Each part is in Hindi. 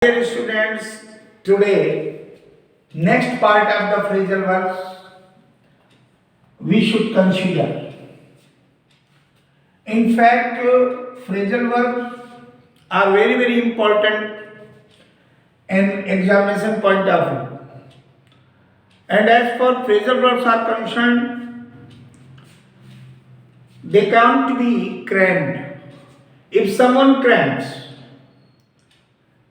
Dear students, today next part of the phrasal verbs we should consider. In fact, phrasal verbs are very important in examination point of view. And as for phrasal verbs are concerned, they can't be crammed. If someone crams,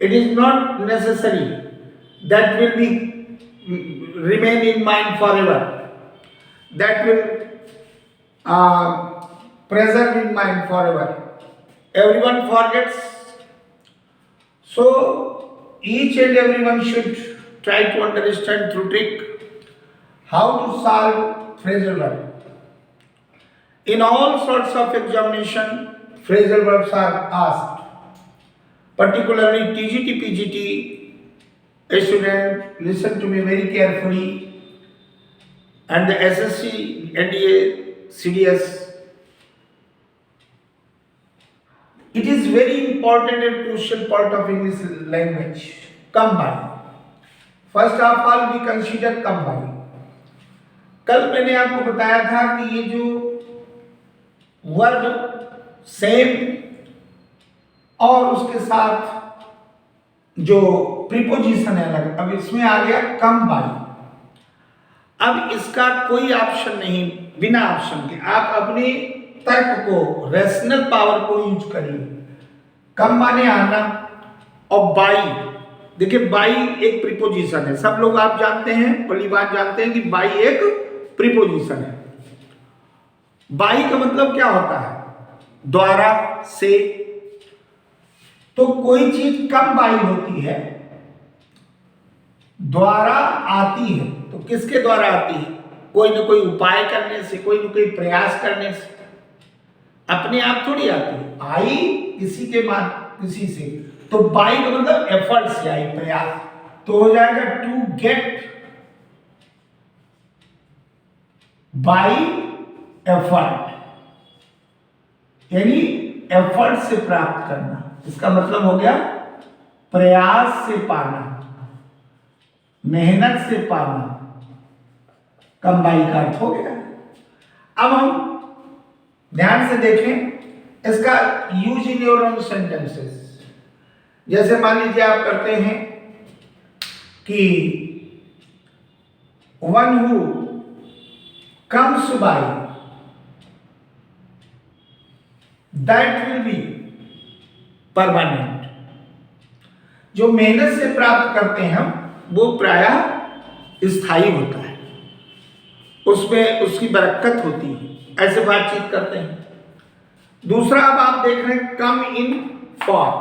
it is not necessary that will be remain in mind forever. That will preserve in mind forever. Everyone forgets. So each and everyone should try to understand through trick how to solve phrasal verb. In all sorts of examination, phrasal verbs are asked. Particularly TGT, PGT, a student, listen to me very carefully, and the SSC, NDA, CDS. It is very important and crucial part of English language. Combine. First of all, we consider combine. कल मैंने आपको बताया था कि ये जो वर्ब सेम और उसके साथ जो प्रीपोजिशन है अलग, अब इसमें आ गया कंबाइन। अब इसका कोई ऑप्शन नहीं, बिना ऑप्शन के आप अपने तर्क को, रैशनल पावर को यूज करिए। कम माने आना, और बाई, देखिए बाई एक प्रीपोजिशन है, सब लोग आप जानते हैं, पहली बात जानते हैं कि बाई एक प्रीपोजिशन है। बाई का मतलब क्या होता है? द्वारा, से। तो कोई चीज कम बाई होती है, द्वारा आती है, तो किसके द्वारा आती है? कोई न कोई उपाय करने से, कोई न कोई प्रयास करने से, अपने आप थोड़ी आती है। आई किसी के किसी से, तो बाई का मतलब एफर्ट से आई, प्रयास। तो हो जाएगा टू गेट बाई एफर्ट, यानी एफर्ट से प्राप्त करना। इसका मतलब हो गया प्रयास से पाना, मेहनत से पाना, कमाई का अर्थ हो गया। अब हम ध्यान से देखें इसका use in your own sentences. जैसे मान लीजिए आप करते हैं कि one who comes by, that will be permanent. जो मेहनत से प्राप्त करते हैं हम, वो प्रायः स्थायी होता है, उसमें उसकी बरकत होती है, ऐसे बातचीत करते हैं। दूसरा अब आप देख रहे हैं कम in for.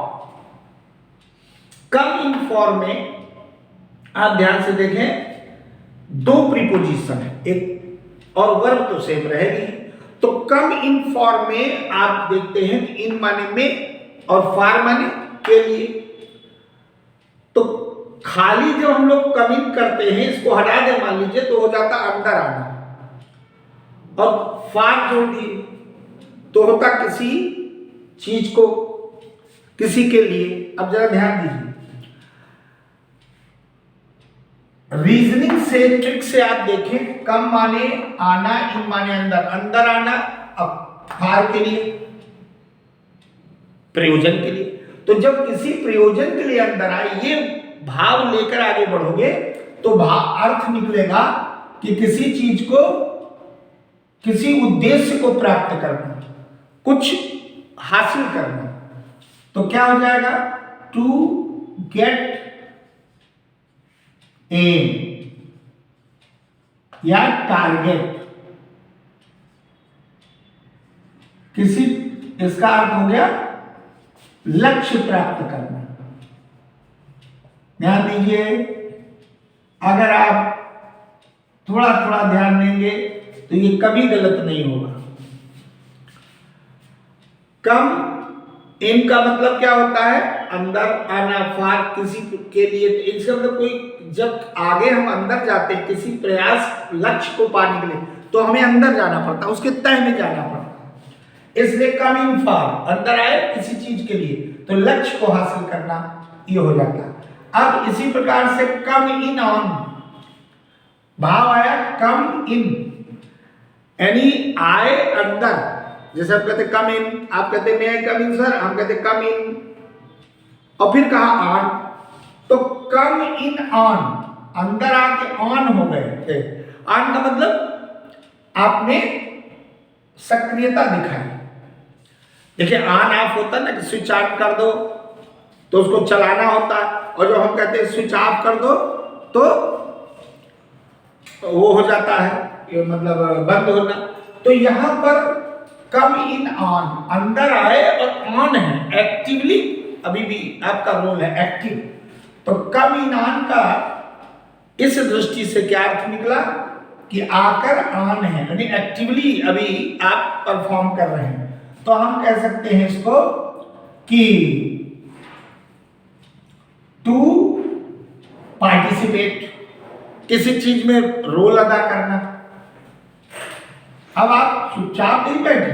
Come in for में आप ध्यान से देखें, दो प्रीपोजिशन है, एक और वर्ब तो सेम रहेगी। तो कम इन फॉर में आप देखते हैं कि इन माने में और फार माने के लिए। तो खाली जब हम लोग कम इन करते हैं, इसको हटा दे मान लीजिए, तो हो जाता अंदर आना, और फार जोड़ दिए तो होता किसी चीज को, किसी के लिए। अब जरा ध्यान दीजिए, रीजनिंग से, ट्रिक से आप देखें, कम माने आना, इन माने अंदर, अंदर आना, अब फार के लिए, प्रयोजन के लिए। तो जब किसी प्रयोजन के लिए अंदर आए, ये भाव लेकर आगे बढ़ोगे तो अर्थ निकलेगा कि किसी चीज को, किसी उद्देश्य को प्राप्त करना, कुछ हासिल करना। तो क्या हो जाएगा? टू गेट एम या टारगेट, किसी, इसका अर्थ हो गया लक्ष्य प्राप्त करना। ध्यान दीजिए, अगर आप थोड़ा थोड़ा ध्यान देंगे तो ये कभी गलत नहीं होगा। कम इन का मतलब क्या होता है? अंदर आना, फार किसी के लिए। तो इसका मतलब कोई, जब आगे हम अंदर जाते हैं किसी प्रयास, लक्ष्य को पाने के लिए, तो हमें अंदर जाना पड़ता है, उसके तह में जाना पड़ता है। इसलिए कम इन फॉर, अंदर आए किसी चीज के लिए, तो लक्ष्य को हासिल करना, ये हो जाता। अब इसी प्रकार से कम इन ऑन, भाव आया कम इन, यानी आए अंदर। जैसे आप कहते कम इन, आप कहते मे आई कम इन सर, हम कहते कम इन, और फिर कहा ऑन, तो कम इन ऑन, अंदर आके ऑन हो गए। ऑन का मतलब आपने सक्रियता दिखाई। देखिए ऑन ऑफ होता है ना, कि स्विच ऑन कर दो तो उसको चलाना होता है, और जो हम कहते हैं स्विच ऑफ कर दो तो वो हो जाता है, ये मतलब बंद होना। तो यहां पर कम इन ऑन, अंदर आए और ऑन है, एक्टिवली अभी भी आपका रोल है एक्टिव। तो कम इन ऑन का इस दृष्टि से क्या अर्थ निकला कि आकर ऑन है, यानी एक्टिवली अभी आप परफॉर्म कर रहे हैं। तो हम कह सकते हैं इसको कि टू पार्टिसिपेट, किसी चीज में रोल अदा करना। अब आप चुपचाप नहीं बैठे,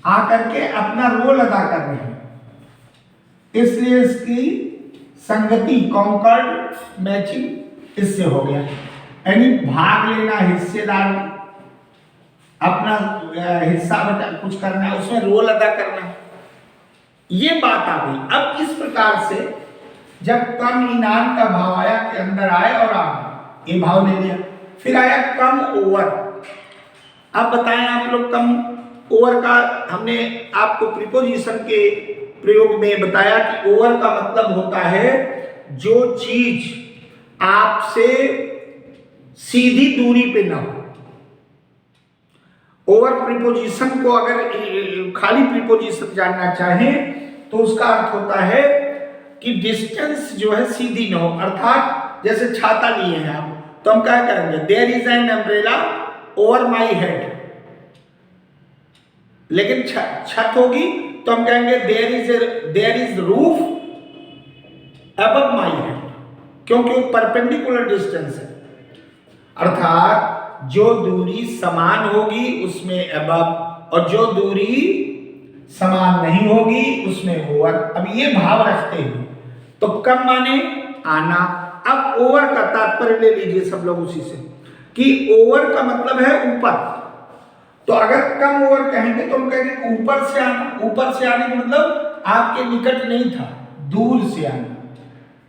आकर के अपना रोल अदा कर रहे हैं, इसलिए इसकी संगति कॉन्कर्ड मैचिंग इससे हो गया, यानी भाग लेना, हिस्सेदार, अपना हिस्सा कुछ करना, उसमें रोल अदा करना, ये बात आ गई। अब इस प्रकार से जब कम इनान का भाव आया कि अंदर आए और आ, ये भाव ले लिया। फिर आया कम ओवर। अब बताएं आप लोग, कम ओवर का हमने आपको प्रीपोजिशन के प्रयोग में बताया कि ओवर का मतलब होता है जो चीज आपसे सीधी दूरी पे ना हो। ओवर प्रीपोजिशन को अगर खाली प्रीपोजिशन जानना चाहें तो उसका अर्थ होता है कि डिस्टेंस जो है सीधी न हो, अर्थात जैसे छाता लिए हैं आप, तो हम क्या कहेंगे, there is an umbrella over my head. लेकिन छत होगी तो हम कहेंगे there is roof above my head, क्योंकि वो परपेंडिकुलर डिस्टेंस है, अर्थात जो दूरी समान होगी उसमें अबव, और जो दूरी समान नहीं होगी उसमें ओवर। अब ये भाव रखते हैं तो कम माने आना। अब ओवर का तात्पर्य ले लीजिए सब लोग उसी से, कि ओवर का मतलब है ऊपर। तो अगर कम ओवर कहेंगे तो हम कहेंगे ऊपर से आना। ऊपर से आने का मतलब आपके निकट नहीं था, दूर से आना।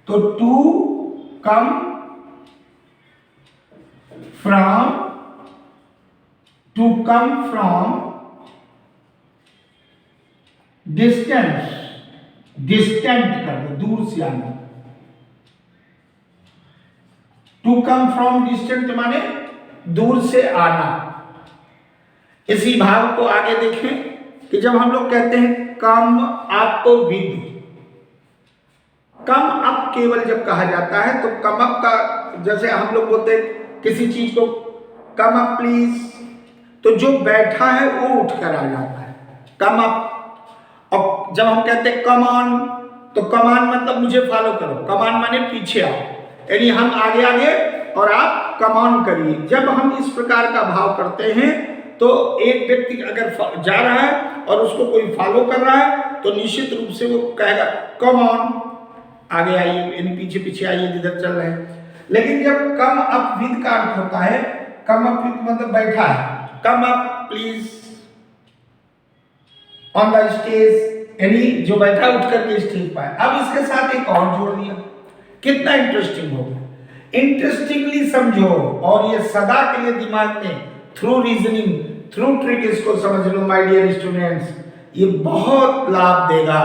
तो to come from, to come from distance, distant कर दो, दूर से आना। टू कम फ्रॉम डिस्टेंट माने दूर से आना। इसी भाव को आगे देखें कि जब हम लोग कहते हैं come up with, come up केवल जब कहा जाता है तो कम अप का, जैसे हम लोग बोलते हैं किसी चीज को कम अप प्लीज, तो जो बैठा है वो उठकर आ जाता है, कम अप। और जब हम कहते हैं कम ऑन, तो कम ऑन मतलब मुझे फॉलो करो, कम ऑन माने पीछे आओ, यानी हम आगे आगे और आप कम ऑन करिए। जब हम इस प्रकार का भाव करते हैं तो एक व्यक्ति अगर जा रहा है और उसको कोई फॉलो कर रहा है तो निश्चित रूप से वो कहेगा कम ऑन, आगे आइए, यानी पीछे पीछे आइए जिधर चल रहे हैं। लेकिन जब कम अप विद का अर्थ होता है, कम अप विद मतलब बैठा है, come up please on the stage, यानी जो बैठा उठ करके स्टेज पाए। अब इसके साथ एक और जोड़ दिया, कितना इंटरेस्टिंग हो गया। इंटरेस्टिंगली समझो और ये सदा के लिए दिमाग में थ्रू रीजनिंग, थ्रू ट्रिक इसको समझ लो माय डियर स्टूडेंट्स, ये बहुत लाभ देगा।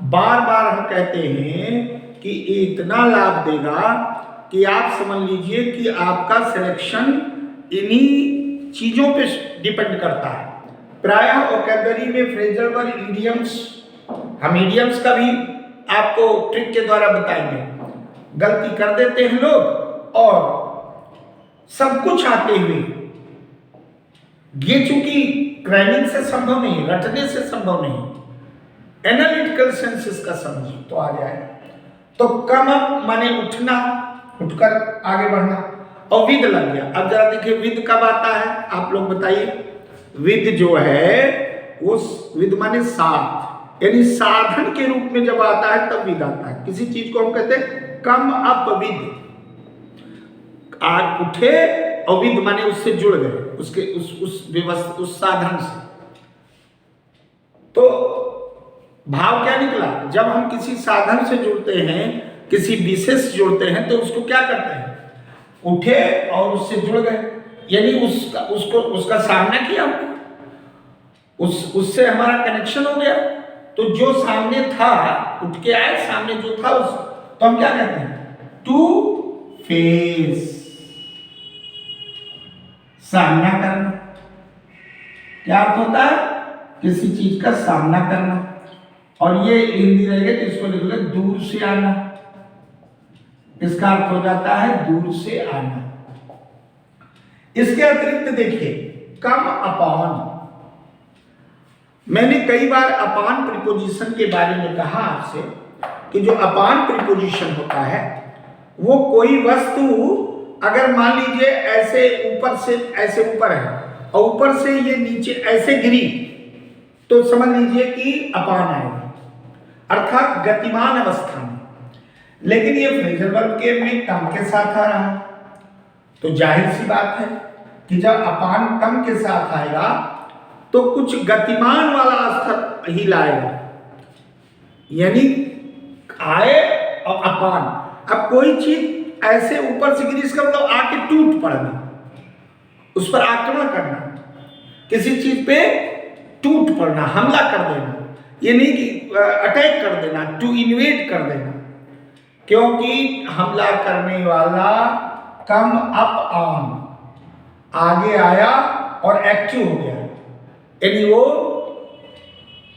बार बार हम कहते हैं कि ये इतना लाभ देगा कि आप समझ लीजिए कि आपका सिलेक्शन इन्हीं चीजों पे डिपेंड करता है। प्रायः वोकैबुलरी में फ्रेजल वर्ड, इडियम्स, हम इडियम्स का भी आपको ट्रिक के द्वारा बताएंगे। गलती कर देते हैं लोग और सब कुछ आते हुए, ये चूंकि क्रैनिंग से संभव नहीं, रटने से संभव नहीं, एनालिटिकल सेंसेस का समझ तो आ जाए। तो कम अप माने उठना, उठकर आगे बढ़ना, और विद लग गया। अब जरा देखिए विद कब आता है, आप लोग बताइए। विद जो है उस विद माने साथ, यानी साधन के रूप में जब आता है तब विद आता है। किसी चीज को हम कहते हैं कम अप विद, आज उठे और विद माने उससे जुड़ गए, उसके उस व्यवस्था उस साधन से। तो भाव क्या निकला, जब हम किसी साधन से जुड़ते हैं, किसी विशेष से जुड़ते हैं, तो उसको क्या करते हैं, उठे और उससे जुड़ गए, यानी उसका सामना किया, उससे हमारा कनेक्शन हो गया। तो जो सामने था उठ के आए, सामने जो था उस, तो हम क्या कहते हैं, टू फेस, सामना करना। क्या अर्थ होता है, किसी चीज का सामना करना। और ये हिंदी रहेगा तो इसको लिख लो दूर से आना, इसका अर्थ हो जाता है दूर से आना। इसके अतिरिक्त देखिए कम अपॉन, मैंने कई बार अपान प्रीपोजिशन के बारे में कहा आपसे कि जो अपान प्रीपोजिशन होता है वो कोई वस्तु अगर मान लीजिए ऐसे ऊपर से ऐसे ऊपर है और ऊपर से ये नीचे ऐसे गिरी तो समझ लीजिए कि अपान आएगा, अर्थात गतिमान अवस्था में। लेकिन ये फ्रेजल वर्ब के में कम के साथ आ रहा है, तो जाहिर सी बात है कि जब अपान कम के साथ आएगा तो कुछ गतिमान वाला स्तर ही लाएगा, यानी आए और अपान। अब कोई चीज ऐसे ऊपर से गिरी, इसका मतलब आके टूट पड़ना, उस पर आक्रमण करना, किसी चीज पे टूट पड़ना, हमला कर देना, ये नहीं कि अटैक कर देना, टू इन्वेड कर देना, क्योंकि हमला करने वाला कम अप ऑन आगे आया और एक्टिव हो गया। यानी वो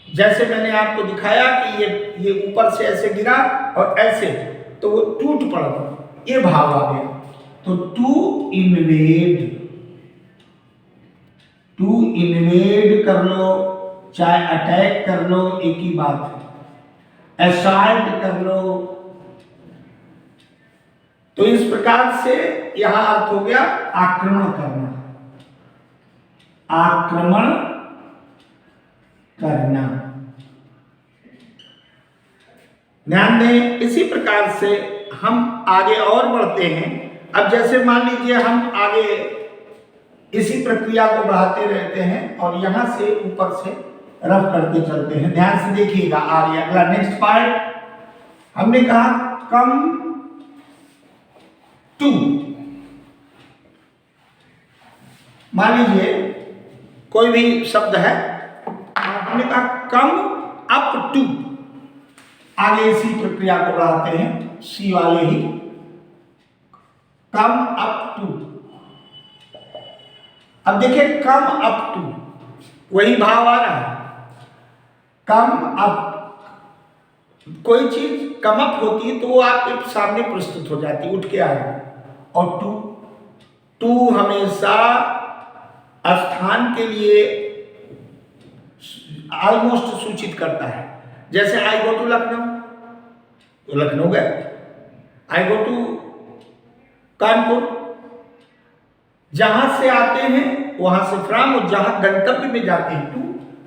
जैसे मैंने आपको दिखाया कि ये ऊपर से ऐसे गिरा और ऐसे, तो वो टूट पड़ा, ये भाव आ गया। तो टू इन्वेड कर लो, चाहे अटैक कर लो, एक ही बात है, असॉल्ट कर लो। तो इस प्रकार से यहां अर्थ हो गया आक्रमण करना, आक्रमण करना। ध्यान दें, इसी प्रकार से हम आगे और बढ़ते हैं। अब जैसे मान लीजिए हम आगे इसी प्रक्रिया को बढ़ाते रहते हैं और यहां से ऊपर से रफ करते चलते हैं। ध्यान से देखिएगा, आगे अगला नेक्स्ट पार्ट हमने कहा कम टू। मान लीजिए कोई भी शब्द है, हमने कहा कम अप टू, आगे इसी प्रक्रिया को बढ़ाते हैं, सी वाले ही, कम अप टू। अब देखिए कम अप टू, वही भाव आ रहा है, कम अप। कोई चीज कम अप होती है तो वो आपके सामने प्रस्तुत हो जाती है, उठ के आएगी। और टू हमेशा स्थान के लिए ऑलमोस्ट सूचित करता है। जैसे आई गो टू लखनऊ, तो लखनऊ गए, आई गो टू कानपुर, जहां से आते हैं वहां से फ्रॉम, और जहां गंतव्य में जाते हैं टू,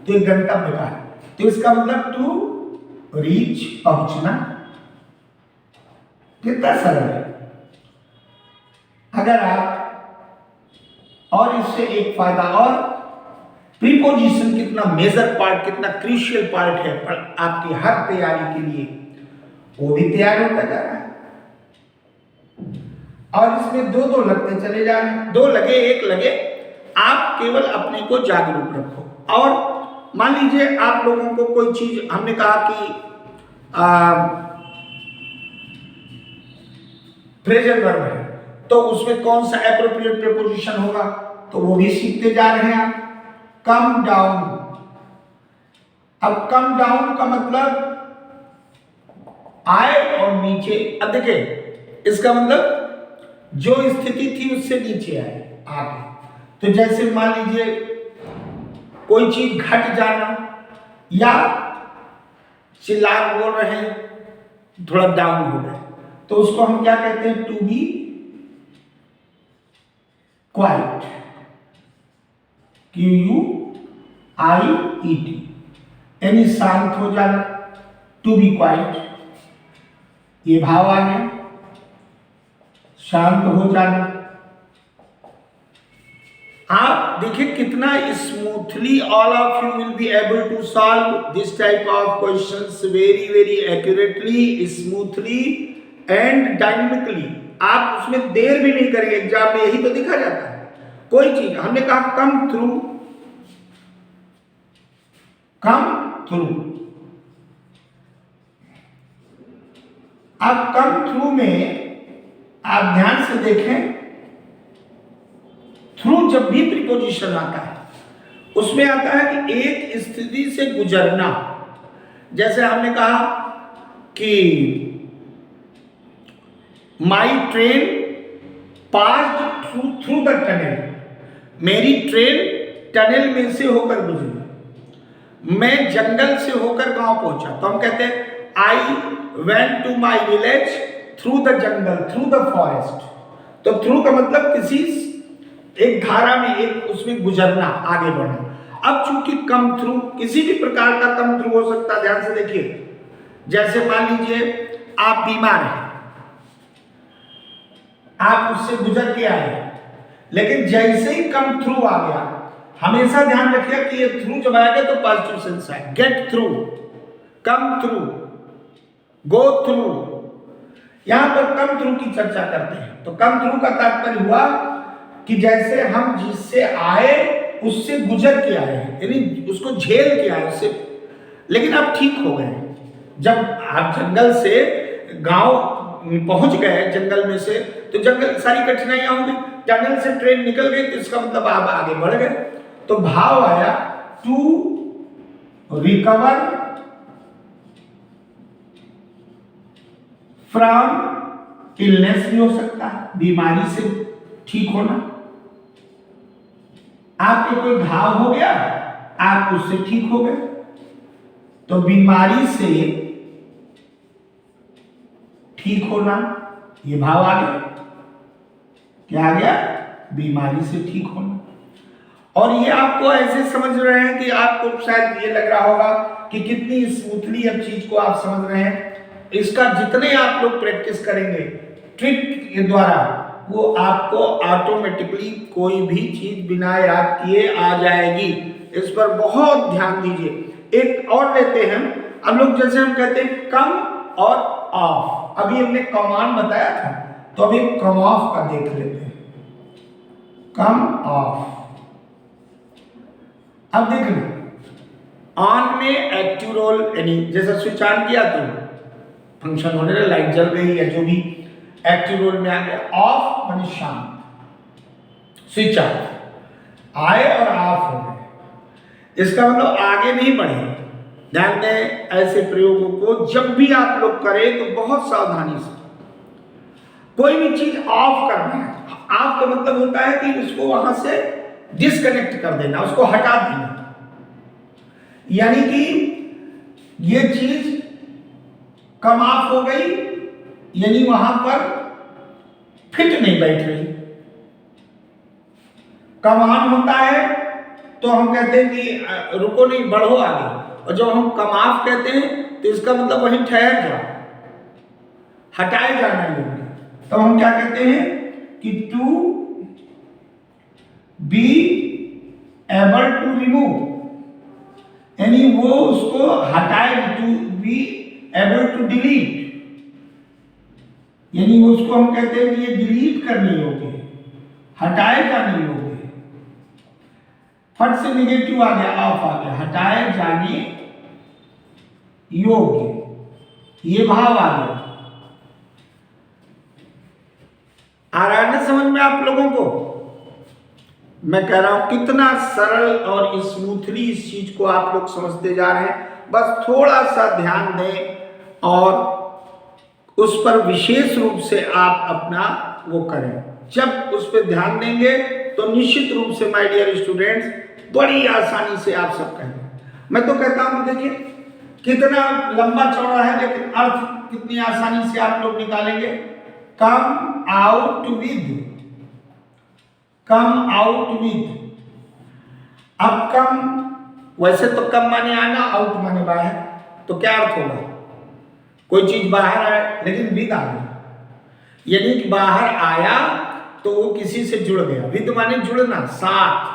तो ये गंतव्य का है, तो इसका मतलब टू रीच, पहुंचना। कितना सरल है। अगर आप, और इससे एक फायदा और, प्रीपोजिशन कितना मेजर पार्ट, कितना क्रूशियल पार्ट है आपकी हर तैयारी के लिए, वो भी तैयार होता जा रहा है। और इसमें दो लगते चले जा रहे हैं, दो लगे एक लगे, आप केवल अपने को जागरूक रखो। और मान लीजिए आप लोगों को कोई चीज, हमने कहा कि फ्रेजल वर्ब है, तो उसमें कौन सा एप्रोप्रिएट प्रीपोजिशन होगा, तो वो भी सीखते जा रहे हैं आप। कम डाउन, अब कम डाउन का मतलब आए और नीचे। अब देखिए इसका मतलब जो स्थिति थी उससे नीचे आए आगे। तो जैसे मान लीजिए कोई चीज घट जाना, या चिल्ला बोल रहे हैं, थोड़ा डाउन हो गए, तो उसको हम क्या कहते हैं, टू बी क्वाइट, QUIET, यानी शांत हो जाना, टू बी क्वाइट, ये भाव आ गया, शांत हो जाना। आप देखिए कितना smoothly all of you will be able to solve this type of questions very very accurately, smoothly and dynamically. आप उसमें देर भी नहीं करेंगे, एग्जाम में यही तो देखा जाता है। कोई चीज हमने कहा कम थ्रू, कम थ्रू। अब कम थ्रू में आप ध्यान से देखें, थ्रू जब भी प्रीपोजिशन आता है उसमें आता है कि एक स्थिति से गुजरना। जैसे हमने कहा कि my train passed through the tunnel, मेरी ट्रेन टनल में से होकर गुजरी। मैं जंगल से होकर गांव पहुंचा, तो हम कहते हैं I went to my village through the jungle, through the forest. तो थ्रू का मतलब किसी एक धारा में, एक उसमें गुजरना, आगे बढ़ना। अब चूंकि कम थ्रू किसी भी प्रकार का कम थ्रू हो सकता है, ध्यान से देखिए। जैसे मान लीजिए आप बीमार हैं, आप उससे गुजर के आए, लेकिन जैसे ही कम थ्रू आ गया, हमेशा ध्यान रखिए कि ये थ्रू जब आएगा तो पॉजिटिव सेंस है। Get through, come through, go through. यहां पर कम थ्रू की चर्चा करते हैं। तो कम थ्रू का तात्पर्य हुआ कि जैसे हम जिससे आए उससे गुजर के आए हैं, यानी उसको झेल के आए उससे, लेकिन आप ठीक हो गए। जब आप जंगल से गांव पहुंच गए, जंगल में से, तो जंगल सारी कठिनाइयां होंगी, जंगल से ट्रेन निकल गई, तो इसका मतलब आप आगे बढ़ गए। तो भाव आया टू रिकवर फ्रॉम इलनेस भी हो सकता है, बीमारी से ठीक होना। आपको कोई घाव हो गया, आप उससे ठीक हो गए, तो बीमारी से ठीक होना, ये भाव आ गया। क्या आ गया? बीमारी से ठीक होना। और ये आपको ऐसे समझ रहे हैं कि आपको शायद ये लग रहा होगा कि कितनी स्मूथली अब चीज को आप समझ रहे हैं। इसका जितने आप लोग प्रैक्टिस करेंगे ट्रिक के द्वारा, वो आपको ऑटोमेटिकली कोई भी चीज बिना याद किए आ जाएगी। इस पर बहुत ध्यान दीजिए। एक और लेते हैं हम लोग, जैसे हम कहते हैं कम और ऑफ। अभी हमने कमांड बताया था, तो अभी कम ऑफ का देख लेते हैं। कम ऑफ, अब देखना, ऑन में एक्टिव रोल, यानी जैसे स्विच ऑन किया तो फंक्शन होने लगा, लाइट जल गई, या जो भी एक्टिव रोल में आ गया। ऑफ माने शांत, स्विच ऑफ, आए और ऑफ हो गए। इसका मतलब आगे नहीं बढ़े। ध्यान दें, ऐसे प्रयोगों को जब भी आप लोग करें तो बहुत सावधानी से। कोई भी चीज ऑफ करना है, ऑफ का मतलब होता है कि उसको वहां से डिस्कनेक्ट कर देना, उसको हटा देना। यानी कि ये चीज कम ऑफ हो गई, यानी वहां पर फिट नहीं बैठ रही। कम ऑन होता है तो हम कहते हैं कि रुको नहीं, बढ़ो आगे। और जब हम कम ऑफ कहते हैं तो इसका मतलब वहीं ठहर जाओ, हटाए जाना योग्य। तो हम क्या कहते हैं कि to be able to remove, यानी वो उसको हटाए, to be able to delete, यानी उसको हम कहते हैं कि ये डिलीट करने योग्य है, हटाए जाने योग्य है। फट से निगेटिव आ गया, ऑफ आ गया, हटाए जाने योग्य, ये भाव आ गया। आ रहा है ना समझ में आप लोगों को? मैं कह रहा हूं कितना सरल और स्मूथली इस चीज को आप लोग समझते जा रहे हैं। बस थोड़ा सा ध्यान दें और उस पर विशेष रूप से आप अपना वो करें। जब उस पर ध्यान देंगे तो निश्चित रूप से माय डियर स्टूडेंट्स बड़ी आसानी से आप सब कहेंगे। मैं तो कहता हूं, देखिए कितना लंबा चौड़ा है, लेकिन अर्थ कितनी आसानी से आप लोग निकालेंगे। Come out with, come out with. अब कम वैसे तो कम माने आना, आउट माने बाहर, तो क्या अर्थ होगा? कोई चीज बाहर आए लेकिन विद आ गई, यानी कि बाहर आया तो वो किसी से जुड़ गया। विद माने जुड़ना, साथ।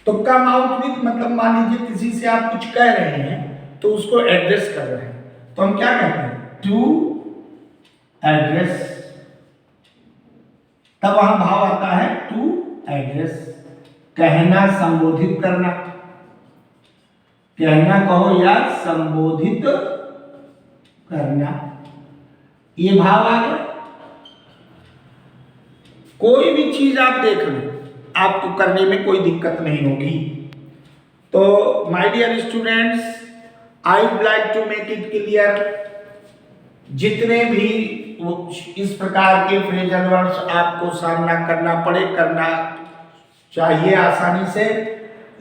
तो कम आउट विद मतलब मान लीजिए किसी से आप कुछ कह रहे हैं तो उसको एड्रेस कर रहे हैं, तो हम क्या कहते हैं? To address. तब वहां भाव आता है टू एड्रेस, कहना, संबोधित करना। कहना कहो या संबोधित करना, ये भाव आ गया। कोई भी चीज आप देख लो, आपको करने में कोई दिक्कत नहीं होगी। तो my dear students, I would like to make it clear, जितने भी इस प्रकार के फ्रेजल वर्ड्स आपको सामना करना पड़े, करना चाहिए आसानी से,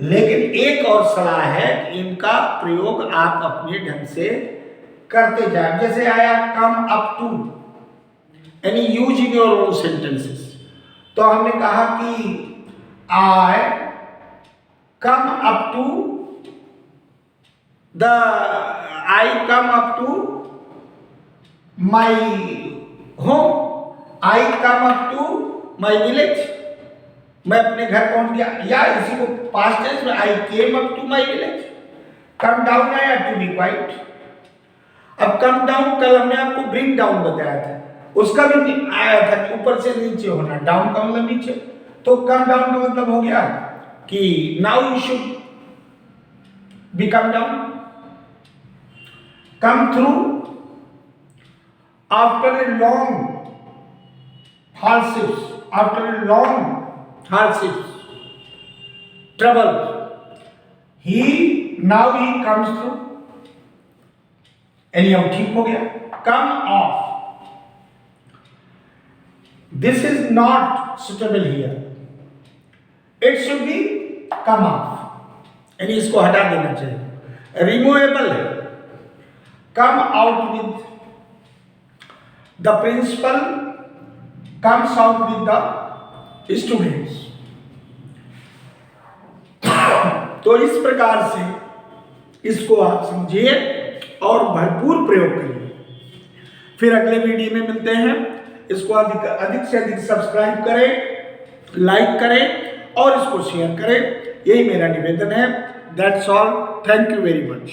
लेकिन एक और सलाह है कि इनका प्रयोग आप अपने ढंग से करते जाए। जैसे आया कम अप टू, यानी use in your own sentences. तो हमने कहा कि I come up to the, I come up to my home, I come up to my village, मैं अपने घर पहुंच गया। या इसी को पास्ट टेंस में, I came up to my village. Come down आया टू बी क्वाइट। अब कम डाउन कल हमने आपको ब्रिंग डाउन बताया था, उसका भी आया था कि ऊपर से नीचे होना, डाउन का मतलब नीचे। तो कम डाउन का मतलब हो गया कि now you should be come down. Come through, after a long hardships, after a long hardships, trouble, now he comes through। anyhow ठीक हो गया। come off, this is not suitable here, it should be come off, यानी इसको हटा देना चाहिए, removable है। come out with, the principal comes out with the students. तो इस प्रकार से इसको आप समझिए और भरपूर प्रयोग करिए। फिर अगले वीडियो में मिलते हैं। इसको अधिक से अधिक सब्सक्राइब करें, लाइक करें और इसको शेयर करें, यही मेरा निवेदन है। That's all, thank you very much.